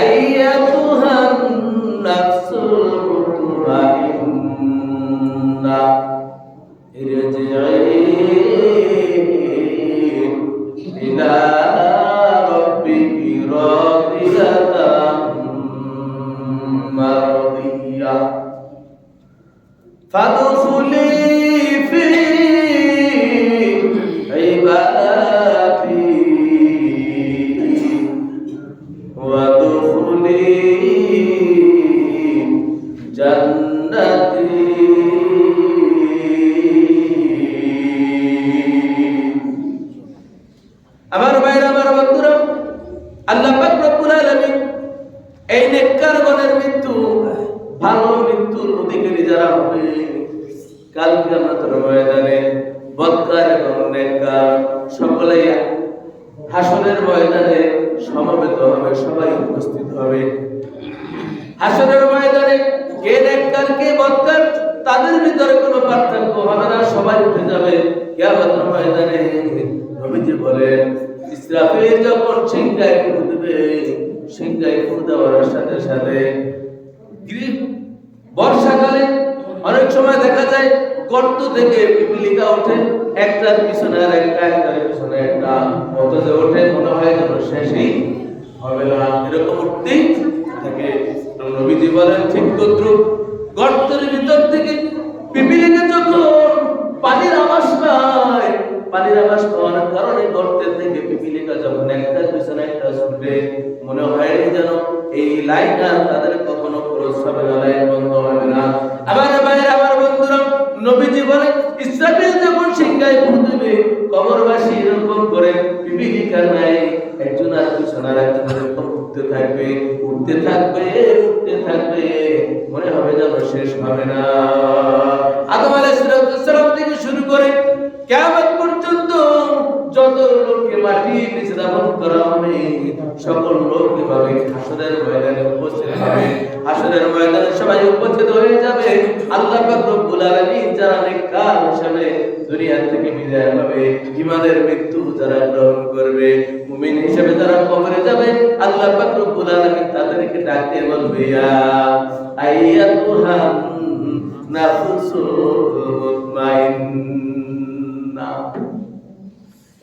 আইয়াতুহান নাফসুল মুতমাইন্না ইরজিই ইলা রাব্বিকি রাদিয়াতাম মারদিয়া ফাদখুলি ফি ইবাদি ওয়াদখুলি জান্নাতি। আমার ভাইরা, আমার বন্ধুরা, আল্লাহ পাক রব্বুল আলামিন এই নেককারগণের মৃত্যু, ভালো মৃত্যুর অধিকারী যারা হবে কাল কিয়ামতের ময়দানে, বদকার এবং নেককার সকলেই হাসরের ময়দানে সমবেত হবে, সবাই উপস্থিত হবে। হাসরের ময়দানে কে নেককার কে বদকার তাদের ভিতরে কোনো পার্থক্য হবে না, সবাই উঠে যাবে কিয়ামতের ময়দানে। নবীজি বলেন, ইসরাফিল যখন সিংহায় ফুঁ দেবে, সিংহায় ফুঁ দেওয়ার সাথে সাথে বর্ষাকালে অনেক সময় দেখা যায় গর্ত থেকে পিপীলিকা ওঠে, একটার পিছনে আর একটা, একটার পিছনে একটা, অথচ ওঠে মনে হয় যেন শেষই হবে না, এরকম উঠতেই থাকে। নবীজি বলেন ঠিক তদ্রুপ গর্তের ভিতর থেকে পিপীলিকা যখন পানির আওয়াজ পায়, পানির আওয়াজ পাওয়ার কারণে গর্তের থেকে পিপীলিকা যখন একটার পিছনে একটা ছুটে, মনে হয় যেন এই লাইন আর তাদের কখনো ক্রস হবে না, লাইন বন্ধ হবে না। আমার ভাইরা, আমার বন্ধুরা, নবীজি বলেন ইসরাফিল যখন সিংহায় ফুঁ দেবে, কবরবাসী এরকম করে পিপীলিকার নাই একজন আর পিছনে আরেকজন এরকম উঠতে থাকবে, উঠতে থাকবে, উঠতে থাকবে, মনে হবে যেন শেষ হবে না। আদম আলাইহিস সালাম থেকে শুরু করে কিয়ামত পর্যন্ত যত লোককে মাটির নিচে দাফন করা হবে, সকল লোক এভাবে হাসরের ময়দানে উপস্থিত হবে। হাসরের ময়দানে সবাই উপস্থিত হয়ে যাবে। আল্লাহ পাক রব্বুল আলামিন যারা নেককার হিসেবে দুনিয়া থেকে বিদায় হবে, ঈমানের মৃত্যু যারা গ্রহণ করবে, মুমিন হিসেবে যারা কবরে যাবে, আল্লাহ পাক রব্বুল আলামিন তাদেরকে ডাক দিয়ে বলবে, ইয়া আইয়াতুহান নাফসুল মুতমাইন্না,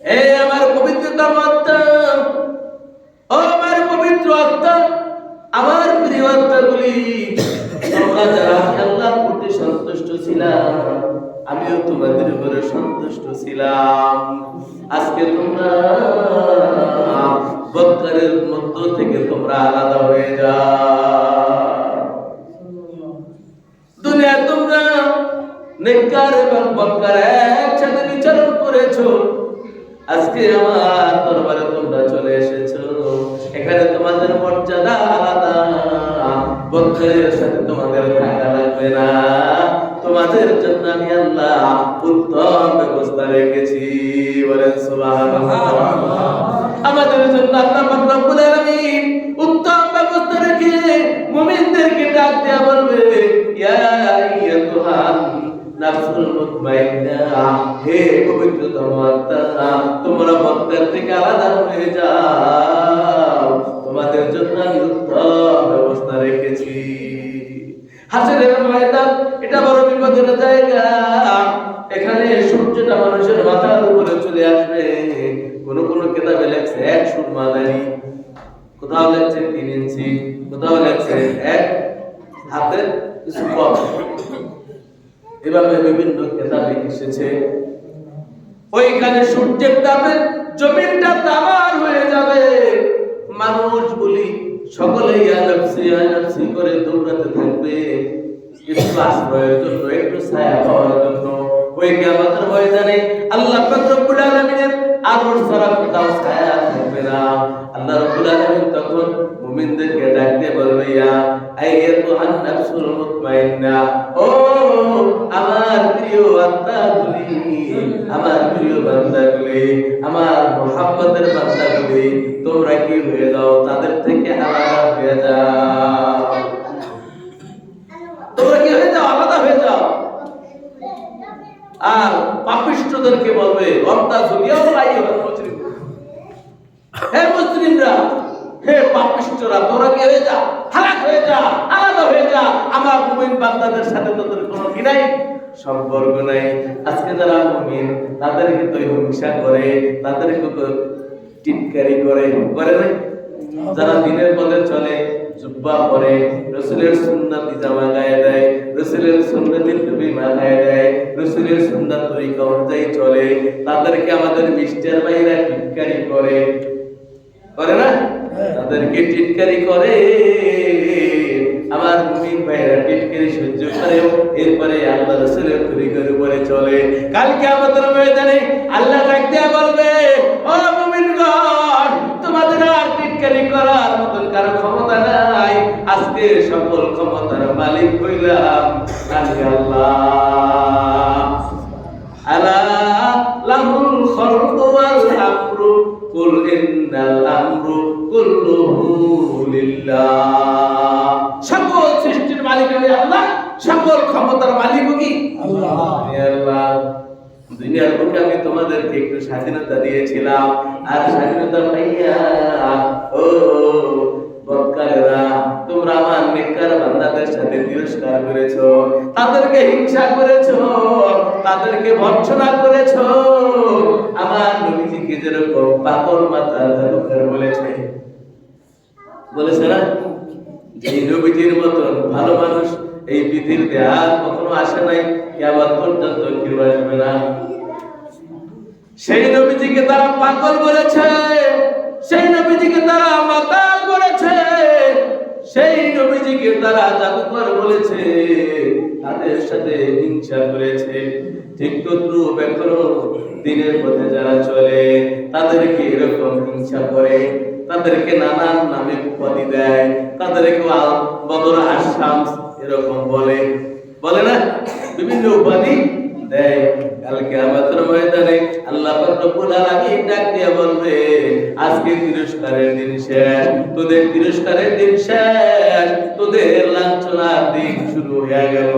এ আমার পবিত্রতম আত্মা, ও আমার পবিত্র আত্মা, আমার প্রিয় আত্মাগুলি, তোমরা যারা আল্লাহর প্রতি সন্তুষ্ট ছিলাম, আমিও তোমাদের উপরে সন্তুষ্ট ছিলাম, আজকে তোমরা বদকারের মধ্য থেকে তোমরা আলাদা হয়ে যাও। দুনিয়া তোমরা নেককার এবং বদকার একসাথে বিচরণ করেছো, আজকে আমার দরবারে তোমরা চলে এসেছো, এখানে তোমাদের মর্যাদা আলাদা, বদকারের সাথে তোমাদের থাকা লাগবে না, তোমাদের জন্য আমি আল্লাহ উত্তম ব্যবস্থা রেখেছি। বলেন সুবহানাল্লাহ। আমাদের জন্য আল্লাহ পাক রব্বুল আলামিন উত্তম ব্যবস্থা রেখে মুমিনদেরকে ডাক দেয়া বলবে, ইয়া আইয়াতুহান নাফসুল মুতমাইন্না, হে পবিত্রতম আত্মা, তোমরা বদকার থেকে আলাদা হয়ে যাও, তোমাদের জন্য আমি উত্তম ব্যবস্থা রেখেছি। হাসরের ময়দান এটা বড় বিপদের জায়গা, এখানে সূর্যটা মানুষের মাথার উপরে চলে আসবে। কোন কোন কিতাবে লেখছে 1 সুরমা দাড়ি, কোথাও লেখছে 3 ইঞ্চি, কোথাও লেখছে 1 হাতের কিছু কম, এভাবে বিভিন্ন কিতাবে এসেছে। ওইখানে সূর্যের তাপে জমিনটা তামার হয়ে যাবে, মানুষ বলি সকলেই আনাফসি করে দৌড়াতে থাকবে, একটু আশ্রয়ের জন্য, একটু ছায়া পাওয়ার জন্য। ওই কিয়ামতের ময়দানে আল্লাহ পাক রব্বুল আলামিনের আলোর ছাড়া কোথাও ছায়া থাকবে না। আল্লাহ রব্বুল আলামিন তখন মুমিনদেরকে ডাক দিয়ে বলবে, ইয়া আইয়াতুহান নাফসুল মুতমাইন্না, ও আমার প্রিয় আত্মাগুলি, আমার প্রিয় বান্দাগুলি, আমার মুহাব্বতের বান্দাগুলি, তোমরা কি হয়ে যাও, তাদের থেকে আলাদা হয়ে যাও, তোমরা কি হয়ে যাও, আলাদা হয়ে যাও। আর পাপিষ্ঠদেরকে বলবে, হে মুসলিমরা, হে পাপিষ্ঠরা, তোমরা কি হয়ে হালাক হয়ে যা, আলাদা হয়ে যা। আমার মুমিন বান্দাদের সাথে তোদের কোনো কি নাই, সম্পর্ক নাই। আজকে যারা মুমিন তাদেরকে তো হিংসা করে, তাদেরকে তো টিটকারি করে, করে না? যারা দিনের পথে চলে, জুব্বা পরে, রাসূলের সুন্নতি জামা গায়ে দেয়, রাসূলের সুন্নতি টুপি মাথায় দেয়, রাসূলের সুন্নাত তরিকা অনুযায়ী চলে, তাদেরকে আমাদের মিস্টার ভাইরা টিটকারি করে, করে না? তাদেরকে টিটকারি করে। আমার মুমিন ভাইরা টিটকারি সহ্য করে, এরপরে আল্লাহ রাসূলের তরিকার উপরে চলে। কালকে আমাদের ময়দানে আল্লাহ ডাক দিয়ে বলবে, ও মুমিনগণ, তোমাদের আর টিটকারি করার মতন কারো ক্ষমতা নাই। আজকে সকল ক্ষমতার মালিক হইলাম আমি আল্লাহ। আলা লাহুল খালকু ওয়াল আমরু কুল ইন্নাল আমরু কুল্লুহু লিল্লাহ। সকল সৃষ্টির মালিক আমি আল্লাহ, সকল ক্ষমতার মালিক কি আল্লাহ। আল্লাহ দুনিয়ার বুকে আমি তোমাদেরকে একটু স্বাধীনতা দিয়েছিলাম, আর স্বাধীনতা পাইয়া ও বদকারেরা তোমরা আমার নেককার বান্দাদের সাথে তিরস্কার করেছো, তাদেরকে হিংসা করেছো, তাদেরকে ভর্ৎসনা করেছো। আমার নবীজিকে যেরকম পাগল মাথা জাদুকর বলেছে, বলেছে না? এই নবীজির মতন ভালো মানুষ এই পৃথিবীতে আর কখনো আসে নাই, কিয়ামত পর্যন্ত কেউ আসবে না। সেই নবীজিকে তারা পাগল বলেছে, সেই নবীজিকে তারা মাতাল বলেছে, সেই নবীজিকে তারা জাদুকর বলেছে, তাদের সাথে হিংসা করেছে। ঠিক তদ্রূপ এখনো দিনের পথে যারা চলে তাদেরকে এরকম হিংসা করে, তাদেরকে নানান নামে উপাধি দেয়, তাদেরকে বদর আশামস এরকম বলে, বলে না? বিভিন্ন উপাধি দেয়। কালকে আমাদের ময়দানে আল্লাহ পাক রব্বুল আলামিন ডাক দিয়ে বলবে, আজকে তিরস্কারের দিন শেষ, তোদের তিরস্কারের দিন শেষ, তোদের লাঞ্ছনার দিন শুরু হয়ে গেল,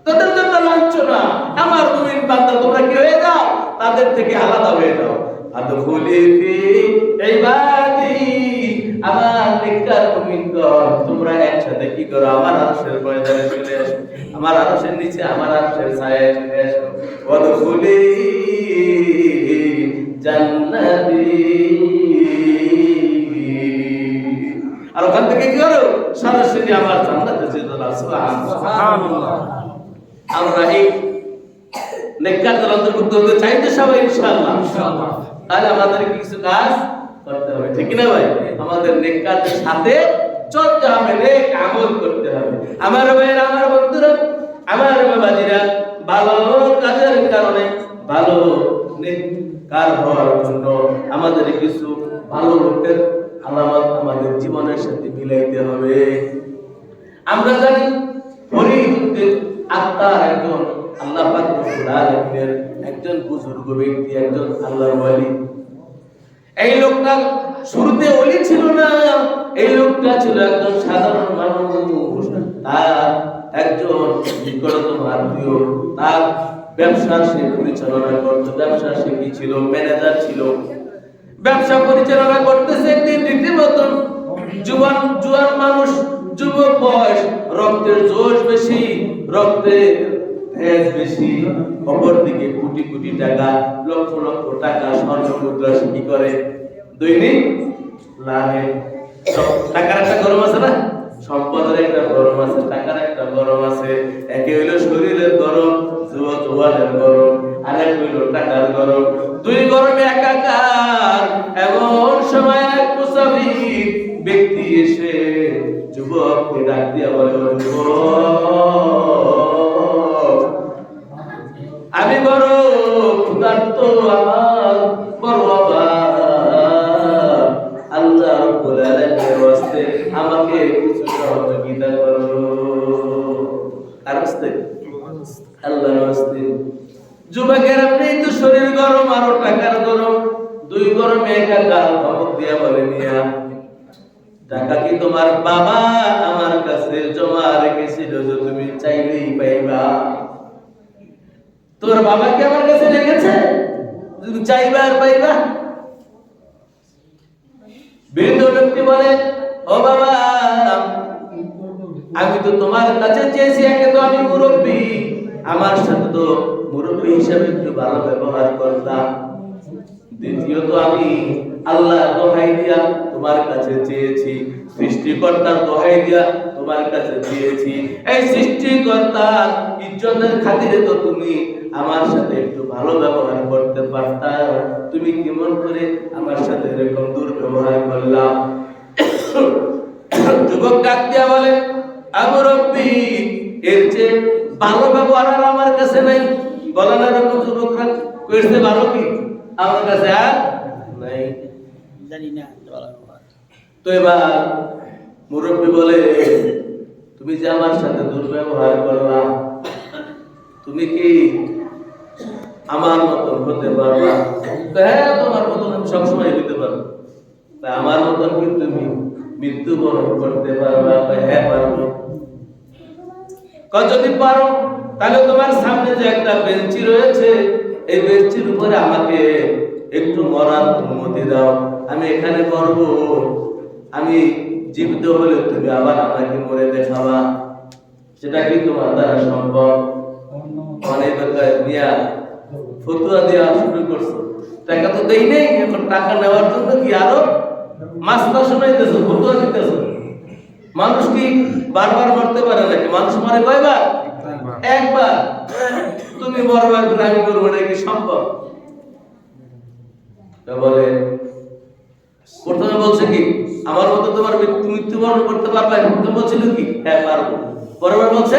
তোদের জন্য লাঞ্ছনা। আমার মুমিন বান্দা তোমরা কি হয়ে যাও? তাদের থেকে আলাদা হয়ে যাও। আদখুলি ফি ইবাদি, আমার নেককার মুমিনগণ তোমরা একসাথে কি করো? আমার আরশের ময়দানে চলে আসো, আমার আরশের নিচে, আমার আরশের ছায়ায় চলে আসো। ওয়াদখুলি জান্নাতি, আর ওখান থেকে কি করো? সরাসরি আমার জান্নাতে চলে যাও। সুবহানাল্লাহ। আমরা এই নেককারদের অন্তর্ভুক্ত হতে চাই তো সবাই ইনশাআল্লাহ। তাহলে আমাদের কিছু কাজ করতে হবে, ঠিক না ভাই? আমাদের নেককারদের সাথে চলতে হবে, নেক আমল করতে হবে। আমার ভাইরা, আমার বন্ধুরা, আমার বাবাজিরা, ভালো কাজের কারণে, ভালো নেককার হওয়ার জন্য আমাদের কিছু ভালো লোকের আলামত আমাদের জীবনের সাথে মিলাইতে হবে। আমরা জানি ফরিদউদ্দিন আত্মার একজন আল্লাহ পাক রব্বুল আলামিনের একজন বুজুর্গ ব্যক্তি, একজন আল্লাহর ওয়ালি। এই লোকটা শুরুতে ওলি ছিল না, এই লোকটা ছিল একজন সাধারণ মানুষ। তার একজন নিকটতম আত্মীয় তার ব্যবসা সে পরিচালনা করতো, ব্যবসা সে কি ছিল? ম্যানেজার ছিল। ব্যবসা পরিচালনা করতেছে একদিন রীতিমতো জুয়ান মানুষ, যুবক বয়স, রক্তের জোশ বেশি, রক্তে তেজ বেশি, অপরদিকে কোটি কোটি টাকা, লক্ষ লক্ষ টাকা স্বর্ণ মুদ্রা সে কি করে? দৈনিক লাভে। টাকার একটা গরম আছে না? সম্পদের একটা গরম আছে, টাকার একটা গরম আছে। একে হইল শরীরের গরম, জোয়ানের গরম, আর এক হইল টাকার গরম। দুই গরমে একাকার। এমন সময় এক মুসাফির ব্যক্তি এসে যুবককে ডাক দিয়া বলে, আমি বড় ক্ষুধার্ত, আমার বড় অভাব, আল্লাহ রাব্বুল আলামিনের ওয়াস্তে আমাকে কিছু সহযোগিতা করো। আর ওয়াস্তে আল্লাহর ওয়াস্তে। যুবকের এমনি তো শরীর গরম, আরো টাকার গরম, দুই গরমে একাকার। ধমক দিয়া বলে, মিয়া টাকা কি তোমার বাবা আমার কাছে জমা রেখেছিল যে তুমি চাইলেই পাইবা? তোমার বাবা কি আমার কাছে রেখেছে তুমি চাইবা আর পাইবা? বৃদ্ধ ব্যক্তি বলে, ও বাবা আমি তো তোমার কাছে চেয়েছি, একে তো আমি মুরব্বী, আমার সাথে তো মুরব্বী হিসাবে একটু ভালো ব্যবহার করতাম। দ্বিতীয়ত আমি আল্লাহ দোহাই দিয়া তোমার কাছে চেয়েছি, সৃষ্টিকর্তার দোহাই দিয়া তোমার কাছে চেয়েছি। এই সৃষ্টিকর্তার ইজ্জতের খাতিরে তো তুমি আমার সাথে একটু ভালো ব্যবহার করতে পারতা, তুমি কেমন করে আমার সাথে এরকম দুর্ব্যবহার করলা? যুবক ডাক দিয়া বলে, মুরব্বী, এর চেয়ে ভালো ব্যবহার আর আমার কাছে নাই। বলে না এরকম যুবকরা, কইছে ভালো কি আমার কাছে আর নাই, জানি না। তো এবার মুরব্বী বলে, তুমি যে আমার সাথে দুর্ব্যবহার করলা, তুমি কি আমার মতন হতে পারবা? হ্যাঁ, তোমার মতন আমি সবসময় হইতে পারবো। তা আমার মতন কি তুমি মৃত্যুবরণ করতে পারবা? হ্যাঁ পারবো। যদি পারো তাহলে তোমার সামনে যে একটা বেঞ্চি রয়েছে, এই বেঞ্চির উপরে আমাকে একটু মরার অনুমতি দাও, আমি এখানে মরবো। আমি জীবিত হলে তুমি আবার আমাকে মরে দেখাবা, সেটা কি তোমার দ্বারা সম্ভব? অনেক দিয়া ফতুয়া দেওয়া শুরু করছো, টাকা তো দেই নেই, এখন টাকা নেওয়ার জন্য কি আরো মাস্তা শোনাইতেছো, ফতুয়া দিতেছো। মানুষ কি বারবার মরতে পারে নাকি? মানুষ মরে কয়বার? একবার। তুমি মরবার করে আমি করবো, এটা কি সম্ভব? বলে, প্রথমে বলছে কি আমার মতো তোমার মৃত্যুবরণ করতে পারবে? প্রথমে বলছিল কি হ্যাঁ পারবো। পরেরবার বলছে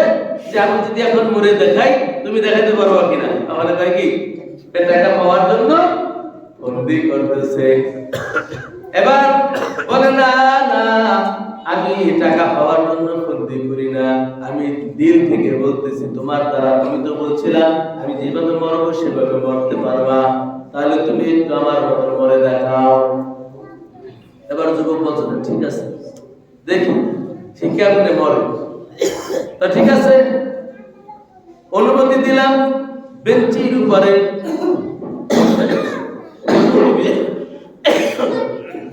যে আমি যদি এখন মরে দেখাই, তুমি দেখাইতে পারবা কিনা? তাহলে কয় কি টাকা পাওয়ার জন্য বন্দি করতেছে। এবার বলে, না না, আমি টাকা পাওয়ার জন্য বন্দি করি না, আমি দিল থেকে বলতেছি তোমার দ্বারা, তুমি তো বলছিলা আমি যেভাবে মরবো সেভাবে মরতে পারবা, তাহলে তুমি একটু আমার মতো মরে দেখাও। এবার যুবক বলছে, ঠিক আছে, দেখি ঠিক কেমনে মরে। তো ঠিক আছে, অনুমতি দিলাম। বেঞ্চির উপরে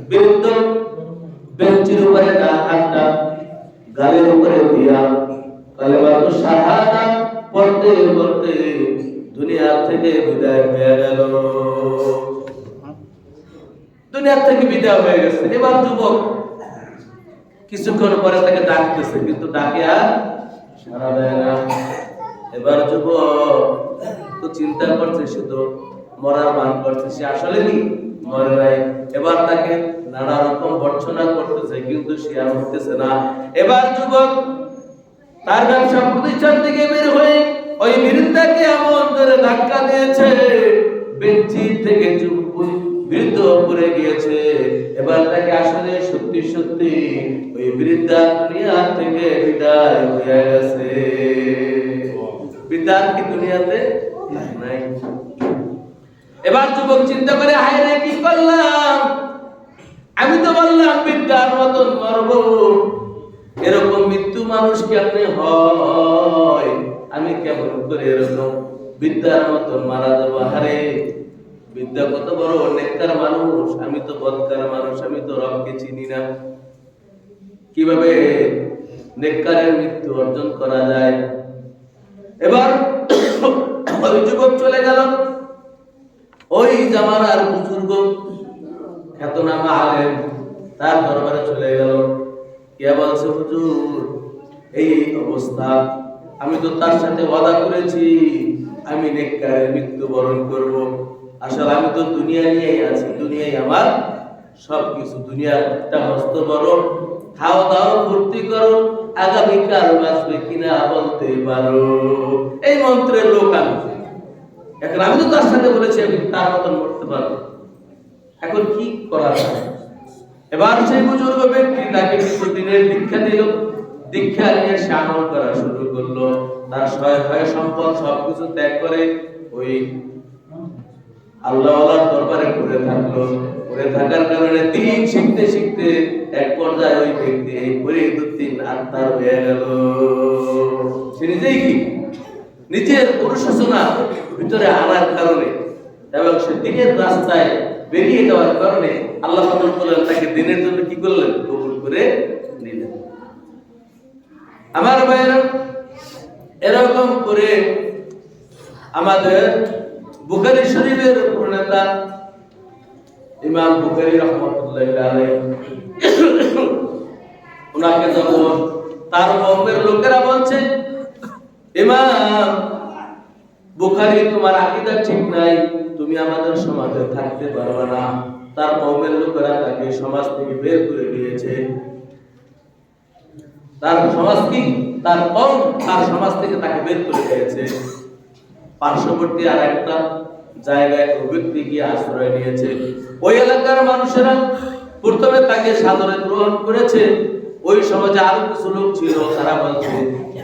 বৃদ্ধ বেঞ্চির উপরে হাতটা গালের উপরে দিয়া কালেমাতু শাহাদা পড়তে পড়তে দুনিয়া থেকে বিদায় হয়ে গেল। দুনিয়া থেকে বিদায় হয়ে গেছে। এবার যুবক কিছুক্ষণ পরে তাকে ডাকতেছে, কিন্তু ডাকে আর সাড়া দেয় না। এবার যুবক তো চিন্তা করছে, সে তো মরার ভান করছে, সে আসলে কি মরে নাই। এবার তাকে নানা রকম ভর্ৎসনা করতেছে, কিন্তু সে আর উঠতেছে না। এবার যুবক তার ব্যবসা প্রতিষ্ঠান থেকে বের হয়ে ওই বৃদ্ধাকে এমন করে ধাক্কা দিয়েছে, বেঞ্চি থেকে বৃদ্ধ পড়ে গিয়েছে। এবার তাকে আসলে সত্যি সত্যি ওই বৃদ্ধা দুনিয়া থেকে বিদায় হয়ে গেছে। বৃদ্ধার কি দুনিয়াতে নাই। এবার যুবক চিন্তা করে, হায় রে কি করলাম, আমি তো বললাম বৃদ্ধার মতন মরবো, এরকম মৃত্যু মানুষ কেমনে হয়, আমি কেমন করে এরকম বৃদ্ধার মতন মারা যাবো? হারে, বৃদ্ধা কত বড় নেককার মানুষ, আমি তো বদকার মানুষ, আমি তো রবকে চিনি না। কিভাবে নেককারের মৃত্যু অর্জন করা যায়? এবার ওই যুবক চলে গেল ওই জামানার বুজুর্গ খ্যাতনামা আলেম, তার দরবারে চলে গেল। কে বলছে, হুজুর এই অবস্থা, আমি তো তার সাথে ওয়াদা করেছি আমি নেককারের মৃত্যুবরণ করব। আসলে আমি তো দুনিয়া নিয়েই আছি, দুনিয়ায় আমার সবকিছু, দুনিয়াটা মস্ত বড়, খাও দাও ফুর্তি করো, আগামীকাল বাঁচবে কিনা বলতে পারো, এই মন্ত্রের লোক আমি। এখন আমি তো তার সাথে বলেছি আমি তার মতন মরতে পারবো, এখন কি করা যায়? এবার সেই বুজুর্গ ব্যক্তি তাকে কিছু দিনের দীক্ষা দিল। দীক্ষা নিয়ে সে আমল করা শুরু করলো। তার সয় সম্পদ সবকিছু ত্যাগ করে ওই আল্লাহওয়ালার দরবারে পড়ে থাকলো। পড়ে থাকার কারণে দিন শিখতে শিখতে এক পর্যায়ে ওই ব্যক্তি এই পরিণতি আত্মার হয়ে গেল। সে নিজেই কি নিজের অনুশোচনা ভিতরে আনার কারণে এবং সে দিনের রাস্তায় বেরিয়ে যাওয়ার কারণে আল্লাহ তাআলা তাকে দিনের জন্য কি করলেন? কবুল করে নিলেন। আমার ভাইরা, এরকম করে আমাদের বুখারী শরীফের প্রণেতা ইমাম বুখারী রাহমাতুল্লাহি আলাইহি ওনাকে যখন তার কওমের লোকেরা বলছে, ইমাম বুখারী তোমার আকীদা ঠিক নাই, তুমি আমাদের সমাজে থাকতে পারবে না। তার কওমের লোকেরা তাকে সমাজ থেকে বের করে দিয়েছে। তার সমাজ কি, তার কওম তার সমাজ থেকে তাকে বের করে দিয়েছে। পার্শ্ববর্তী আর একটা জায়গায় ওই ব্যক্তি গিয়ে আশ্রয় নিয়েছে। ওই এলাকার মানুষেরা প্রথমে তাকে সাদরে গ্রহণ করেছে। ওই সমাজে আরো কিছু লোক ছিল, তারা বলছে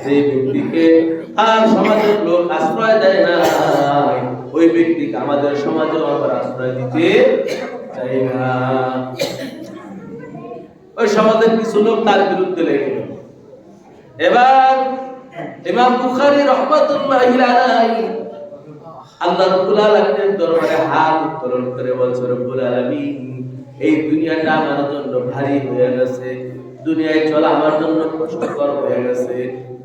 যে ব্যক্তিকে তার সমাজের লোক আশ্রয় দেয় না, ওই ব্যক্তিকে আমাদের সমাজেও আমরা আশ্রয় দিতে চাই না। ওই সমাজের কিছু লোক তার বিরুদ্ধে লেগে গেল। এবার ইমাম বুখারী রাহমাতুল্লাহি আলাইহি আল্লাহ রাব্বুল আলামিনের দরবারে হাত উত্তোলন করে বলছে, রব্বুল আলামিন, এই দুনিয়াটা আমার জন্য ভারী হয়ে গেছে, দুনিয়ায় চলা আমার জন্য কষ্টকর হয়ে গেছে,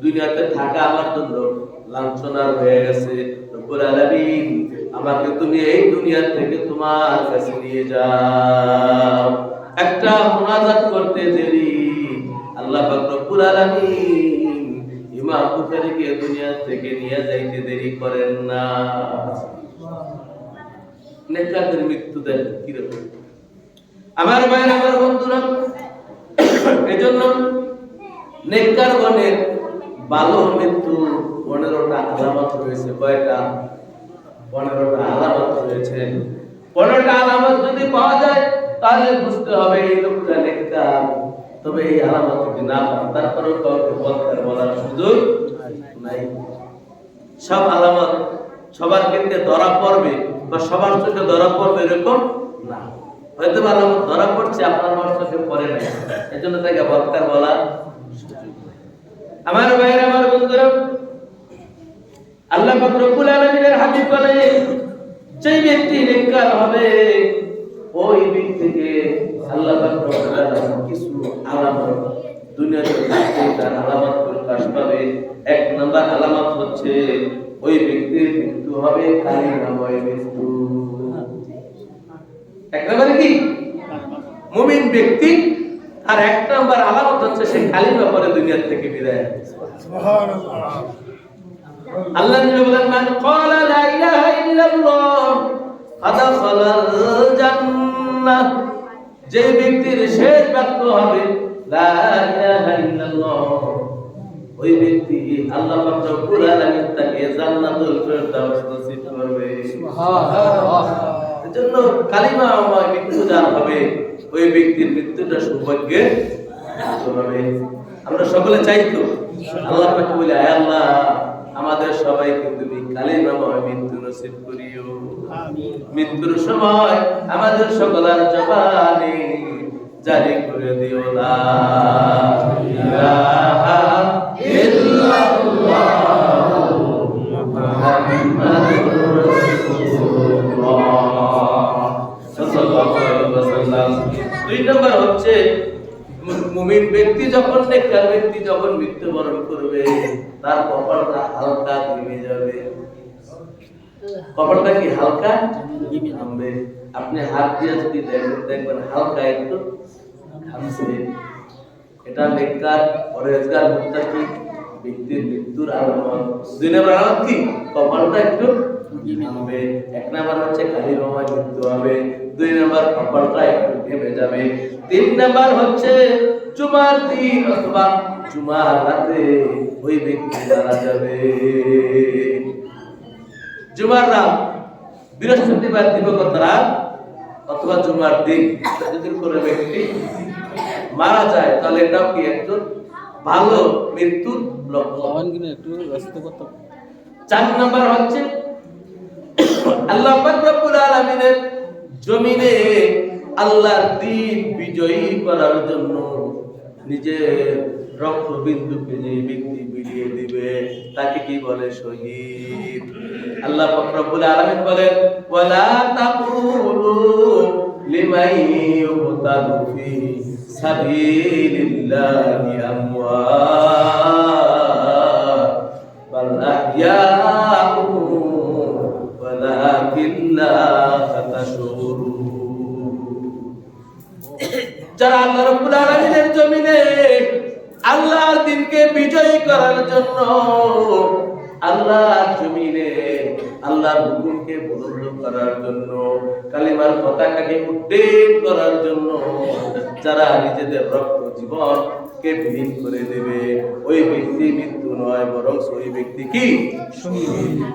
দুনিয়াতে থাকা আমার জন্য লাঞ্ছনার হয়ে গেছে। রব্বুল আলামিন, আমাকে তুমি এই দুনিয়া থেকে তোমার কাছে নিয়ে যাও। একটা মুনাজাত করতে দেরি আল্লাহ পাক রব্বুল আলামিন ইমাম বুখারীকে দুনিয়া থেকে নিয়ে যাইতে দেরি করেন না। নেককারদের মৃত্যু দেন কিরকম? আমার ভাইরা, আমার বন্ধুরা, এজন্য নেককারগণের ভালো মৃত্যু 15টা আলামত রয়েছে। কয়টা? 15টা আলামত রয়েছে। 15টা আলামত যদি পাওয়া যায় তাহলে বুঝতে হবে এই লোকটা নেককার। তবে এই আলামত যদি না পান, তারপরেও কাউকে বলার সুযোগ নাই। সব আলামত সবার ক্ষেত্রে ধরা পড়বে বা সবার চোখে ধরা পড়বে এরকম না। হয়তো আলামত ধরা পড়ছে, আপনার চোখে পড়ে নাই, এজন্য তাকে বক্তার বলা। আমার ভাইরা, আমার বন্ধুরা, আল্লাহ পাক রব্বুল আলামিনের হাবিব বলেন, যে ব্যক্তি নেককার হবে ওই ব্যক্তিকে আল্লাহ পাক রব্বুল আলামিন কিছু আলামত দুনিয়াতে তার আলামত প্রকাশ পাবে। এক নাম্বার আলামত হচ্ছে ওই ব্যক্তির মৃত্যু হবে কালিমাময় মৃত্যু। এক নাম্বার কি? মুমিন ব্যক্তি। আর এক নাম্বার আলামত হচ্ছে সে কালিমা পড়ে দুনিয়া থেকে বিদায়। সুবহানাল্লাহ। আল্লাহ নবী বলেন, মান ক্বালা লা ইলাহা ইল্লাল্লাহ আদাখালাল জান্নাহ। যে ব্যক্তির শেষ বাক্য হবে লা ইলাহা ইল্লাল্লাহ, ওই ব্যক্তি আল্লাহ পাক রব্বুল আলামিন তাকে জান্নাতুল ফেরদাউস নসিব করবে। সুবহানাল্লাহ। এজন্য কালিমাময় মৃত্যু যার হবে ওই ব্যক্তির মৃত্যুটা সৌভাগ্যের হবে। আমরা সকলে চাই তো আল্লাহ পাক বলে, আয় আল্লাহ, আমাদের সবাইকে তুমি কালিমাময় মৃত্যু নসিব করিও। আমিন। মৃত্যুর সময় আমাদের সকলের জবানে জারি করে দিও লা ইলাহা ইল্লাল্লাহ মুহাম্মাদুর রাসূলুল্লাহ সাল্লাল্লাহু আলাইহি ওয়াসাল্লাম। দুই নম্বর হচ্ছে মুমিন ব্যক্তি যখন, নেককার ব্যক্তি যখন মৃত্যুবরণ করবে তার কপালটা হালকা থেমে যাবে। কপালটা কি হালকা থামবে। আপনি হাত দিয়ে যদি দেখবেন হালকা একটু থামছে, এটা নেককার পরহেজগার মুত্তাকি ব্যক্তির মৃত্যুর আলামত। দুই নম্বর আলামত কি? কপালটা একটু থামবে। এক নম্বর হচ্ছে কালিমাময় মৃত্যু হবে, দুই নম্বর কপালটা একটু থেমে যাবে। তিন নম্বর হচ্ছে জুমার দিন অথবা জুমার রাতে ওই ব্যক্তি মারা যাবে। জুমার রাত, বৃহস্পতিবার দিবাগত রাত অথবা জুমার দিন যদি কোনো ব্যক্তি মারা যায় তাহলে এটাও কি একজন ভালো মৃত্যুর লক্ষণ। চার নম্বর হচ্ছে আল্লাহ পাক রব্বুল আলামিনের জমিনে আল্লাহর দ্বীন বিজয়ী করার জন্য নিজের রক্তবিন্দুকে যে ব্যক্তি বিলিয়ে দিবে তাকে কি বলে? শহীদ। আল্লাহ পাক রব্বুল আলামিন বলেন, ওয়ালা তাকুলু লিমান ইউকতালু ফি সাবিলিল্লাহি আমওয়াত যারা আল্লাহ রাব্বুল আলামিনের জমিনে আল্লাহর দ্বীনকে বিজয়ী করার জন্য, আল্লাহর জমিনে আল্লাহর হুকুমকে বুলন্দ করার জন্য, কালিমার পতাকাকে উড্ডীন করার জন্য যারা নিজেদের রক্ত জীবন কে বিলীন করে দেবে, ওই ব্যক্তি মৃত্যু নয়, বরং ওই ব্যক্তি কি শহীদ।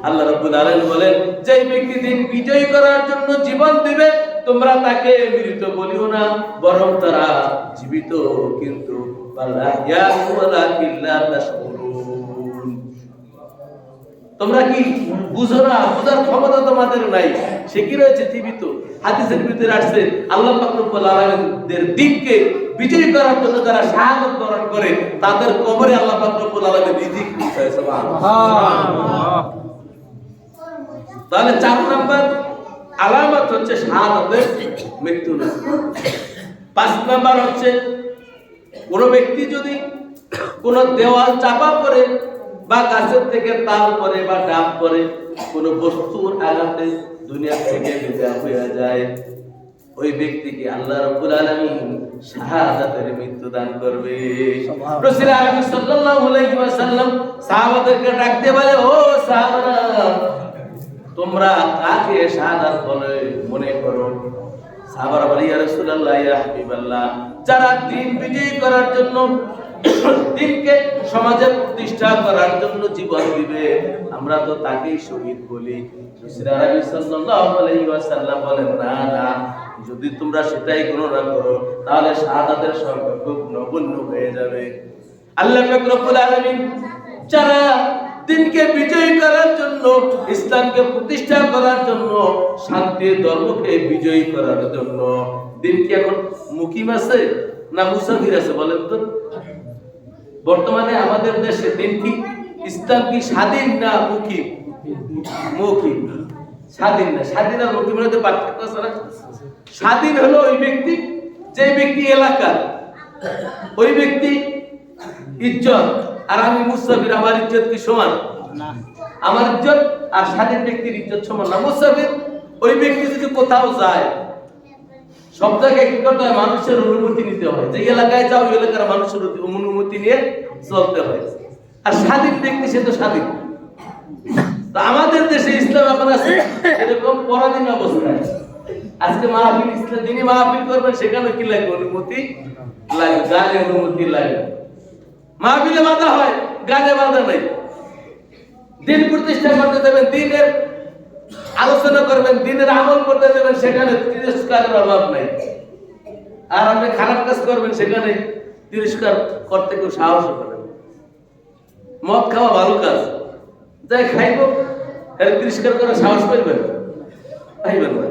আল্লাহ রাব্বুল আলামিন বলেন, যে ব্যক্তি দিন বিজয় করার জন্য জীবন দিবে, তোমরা তাকে মৃত বলিও না, বরং তারা জীবিত, কিন্তু তোমরা কি বুঝো না? বুঝার ক্ষমতা তোমাদের নাই। সে কি রয়েছে? জীবিত। হাদিসের ভিতরে আসছে, আল্লাহ পাক রব্বুল আলামিনের দ্বীনকে বিজয়ী করার জন্য যারা শাহাদাত বরণ করে, তাদের কবরে আল্লাহ পাক রব্বুল আলামিন রিজিক পৌঁছায়। সুবহানাল্লাহ। তাহলে 4 নাম্বার আলামত হচ্ছে শাহাদাতের মৃত্যু না। 5 নাম্বার হচ্ছে, কোন ব্যক্তি যদি কোন দেওয়াল চাপা পড়ে বা গাছের থেকে তাল পড়ে বা ডাব পড়ে, কোন বস্তুর আঘাতে দুনিয়া থেকে বিদায় হয়ে যায়, ওই ব্যক্তিকে আল্লাহ রাব্বুল আলামিন শাহাদাতের মৃত্যু দান করবে। রাসূল আলামিন সাল্লাল্লাহু আলাইহি ওয়াসাল্লাম সাহাবাদেরকে ডাক দিয়ে বলে, ও সাহাবারা, তোমরা কাকে শাহাদাত বলে মনে করো? সাহাবারা বলে, ইয়া রাসূলুল্লাহ, ইয়া হাবিবাল্লাহ, যারা দ্বীন বিজয়ী করার জন্য, দ্বীনকে সমাজে প্রতিষ্ঠা করার জন্য জীবন দিবে, আমরা তো তাকেই শহীদ বলি। রাসূল আরবি সাল্লাল্লাহু আলাইহি ওয়াসাল্লাম বলেন, না না, যদি তোমরা সেটাই গণনা করো, তাহলে শাহাদাতের সংখ্যা খুব নগণ্য হয়ে যাবে। আল্লাহ পাক রব্বুল আলামিন যারা দ্বীনকে বিজয়ী করার জন্য, ইসলামকে প্রতিষ্ঠা করার জন্য, শান্তির ধর্মকে বিজয়ী করার জন্য, দ্বীন কি এখন মুকিম আছে না মুসাফির আছে বলেন তো? বর্তমানে আমাদের দেশে দ্বীন কি, ইসলাম কি স্বাধীন না মুকিম? মুকিম। স্বাধীন না। স্বাধীন আর মুকিমের মধ্যে পার্থক্য আছে না? স্বাধীন হলো ওই ব্যক্তি, যে ব্যক্তি এলাকার, ওই ব্যক্তি ইজ্জত, আর আমি মুসাফির, আমার ইজ্জত কি সমান? না। আমার ইজ্জত আর স্বাধীন ব্যক্তির ইজ্জত সমান না। মুসাফির ওই ব্যক্তি যদি কোথাও যায়, সব জায়গায় কি করতে হয়? মানুষের অনুমতি নিতে হয়। যে এলাকায় যাও, ওই এলাকার মানুষের অনুমতি নিয়ে চলতে হয়। আর স্বাধীন ব্যক্তি, সে তো স্বাধীন। তো আমাদের দেশে ইসলাম এখন আছে এরকম পরাধীন অবস্থায়। আজকে মাহফিল, ইসলাম যিনি মাহফিল করবেন, সেখানে কি লাগবে? অনুমতি লাগবে, গানে অনুমতি লাগবে। মাহফিলে বাধা হয়, গানে বাধা নাই। দ্বীন প্রতিষ্ঠা করতে দেবেন, দ্বীনের আলোচনা করবেন, দ্বীনের আমল করতে দেবেন, সেখানে তিরস্কারের অভাব নাই। আর আপনি খারাপ কাজ করবেন, সেখানে তিরস্কার করতে কেউ সাহস করে না। মদ খাওয়া ভালো কাজ, যাই খাইব, তিরস্কার করার সাহস পাইবেন? পাইবেন না।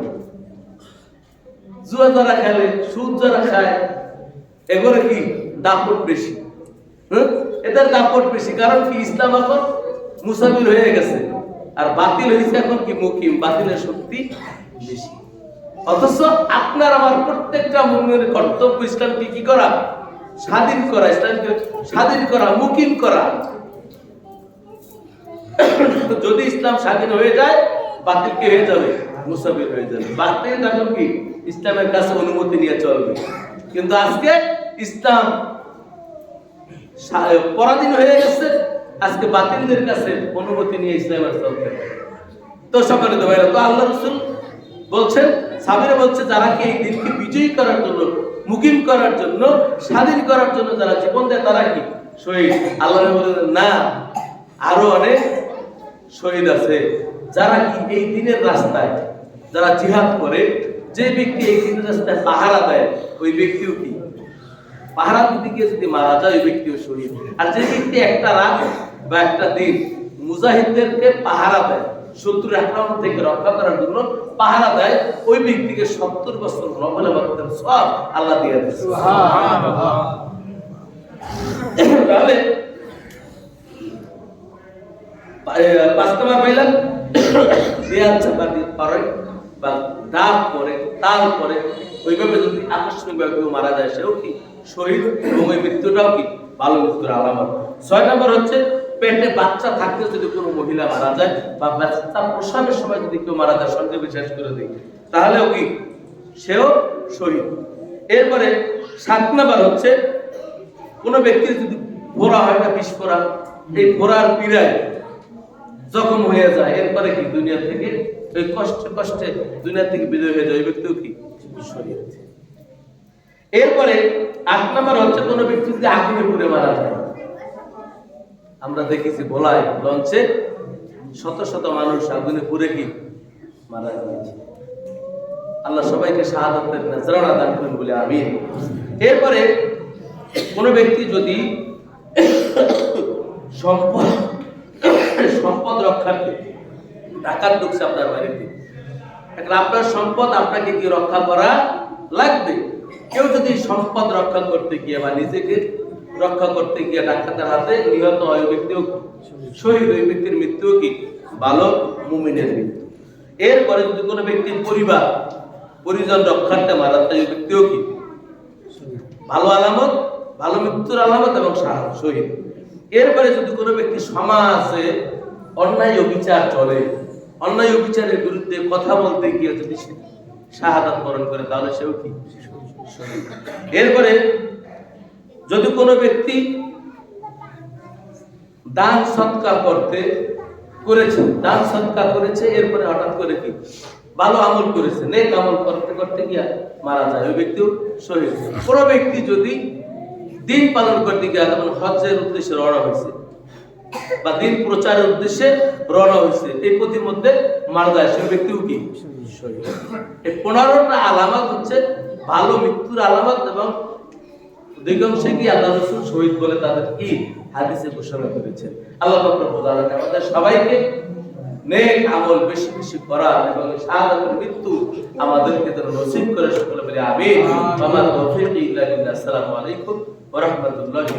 জুয়া যারা খেলে, সুদ যারা খায়, এগুলো কি দাপট বেশি। এদের দাপট বেশি, কারণ কি? ইসলাম এখন মুসাফির হয়ে গেছে, আর বাতিল হয়েছে এখন কি মুকিম। বাতিলের শক্তি বেশি। অথচ আপনার আমার প্রত্যেকটা মুমিনের কর্তব্য ইসলামকে কি করা? স্বাধীন করা। ইসলামকে স্বাধীন করা, মুকিম করা। যদি ইসলাম স্বাধীন হয়ে যায়, বাতিল কি হয়ে যাবে? মুসাফির হয়ে যাবে। বাতিল তখন কি ইসলামের কাছে অনুমতি নিয়ে চলবে। কিন্তু আজকে ইসলাম পরাধীন হয়ে গেছে, আজকে বাতিলদের কাছে অনুমতি নিয়ে ইসলামের চলতে হবে। তো সকলে তো ভাইরা, তো আল্লাহ রাসূল বলছেন, সাহাবীরা বলছে, যারা কি এই দ্বীনকে বিজয়ী করার জন্য, মুকিম করার জন্য, স্বাধীন করার জন্য যারা জীবন দেয়, তারা কি শহীদ? আল্লাহ বলেন, না, আরো অনেক শহীদ আছে, যারা কি এই দ্বীনের রাস্তায় যারা জিহাদ করে। যে ব্যক্তি এই দ্বীনের রাস্তায় পাহারা দেয়, ওই ব্যক্তিও কি পাহারা দিতে গিয়ে যদি মারা যায়, ওই ব্যক্তিও শহীদ। আর যে ব্যক্তি একটা রাত বা একটা দিন মুজাহিদদেরকে পাহারা দেয়, শত্রুর আক্রমণ থেকে রক্ষা করার জন্য পাহারা দেয়, ওই ব্যক্তিকে 70 বছর নফল ইবাদতের সওয়াব আল্লাহ দিয়ে দেয়। সুবহানাল্লাহ। তাহলে 5 নম্বর পাইলাম, দেয়াল চাপা দিয়ে পারে বা দাগ পরে, তাল পরে, ওইভাবে যদি আকস্মিকভাবে কেউ মারা যায়, সেও কি শহীদ, এবং ওই মৃত্যুটাও কি ভালো মৃত্যুর আলামত। 6 নম্বর হচ্ছে, পেটে বাচ্চা থাকতে যদি কোনো মহিলা মারা যায়, বা বাচ্চা প্রসবের সময় যদি কেউ মারা যায়, সংক্ষেপে শেষ করে দিই, তাহলেও কি সেও শহীদ। এরপরে 7 নাম্বার হচ্ছে কোন ব্যক্তির যদি ফোড়া হয় না, বিষ ফোড়া, এই ফোড়ার পীড়ায় জখম হয়ে যায়, এরপরে কি দুনিয়া থেকে ওই কষ্টে কষ্টে দুনিয়া থেকে বিদায় হয়ে যায়, ওই ব্যক্তিও কি শরীয়তে। এরপরে 8 নাম্বার হচ্ছে কোন ব্যক্তি যদি আগুনে পুড়ে মারা যায়। আমরা দেখেছি ভোলায় লঞ্চে শত শত মানুষ আগুনে পুড়ে কি মারা গিয়েছে। আল্লাহ সবাইকে শাহাদাতের নজরানা দান করুন বলে আমিন। এরপরে কোন ব্যক্তি যদি সম্পদ রক্ষার্থে ডাকাত ঢুকছে আপনার বাড়িতে, এখন আপনার সম্পদ আপনাকে কি রক্ষা করা লাগবে। কেউ যদি সম্পদ রক্ষা করতে গিয়ে বা নিজেকে রক্ষা করতে গিয়ে ডাকাতের হাতে নিহত হয়, ওই ব্যক্তিও শহীদ, ওই ব্যক্তির মৃত্যুও কি ভালো মুমিনের মৃত্যু। এরপরে যদি কোনো ব্যক্তির পরিজন রক্ষার্থে মারা যায়, ওই ব্যক্তিও কি ভালো আলামত, ভালো মৃত্যুর আলামত এবং শহীদ। এরপরে যদি কোনো ব্যক্তি সমাজে অন্যায় অবিচার চলে, অন্যায় অবিচারের বিরুদ্ধে কথা বলতে গিয়ে যদি শাহাদাত বরণ করে, তাহলে সেও কি শহীদ। এরপরে যদি কোনো ব্যক্তি দান সৎকার করেছে, এরপরে হঠাৎ করে কি ভালো আমল করেছে, নেক আমল করতে করতে গিয়া মারা যায়, ওই ব্যক্তিও শহীদ। কোন ব্যক্তি যদি দিন পালন করতে গিয়া যেমন হজ্জের উদ্দেশ্যে রওনা হয়েছে বা দিন প্রচারের উদ্দেশ্যে রওনা হয়েছে, এই প্রতির মধ্যে মারা যায়, সেই ব্যক্তিও কি শহীদ। এই 15টা আলামত হচ্ছে ভালো মৃত্যুর আলামত এবং দিগংশে কি আল্লাহ রাসূল শহীদ বলে তাদের কি হাদিসে ঘোষণা করেছেন। আল্লাহ পাক রব্বুল আলামিন আমাদের সবাইকে নেক আমল বেশি বেশি করা এবং শাহাদাতের মৃত্যু আমাদেরকে যেন নসিব করে সকলে বলে আমিন। আমার তৌফিক ইল্লা বিল্লাহ। আসসালামু আলাইকুম ওয়া রাহমাতুল্লাহি।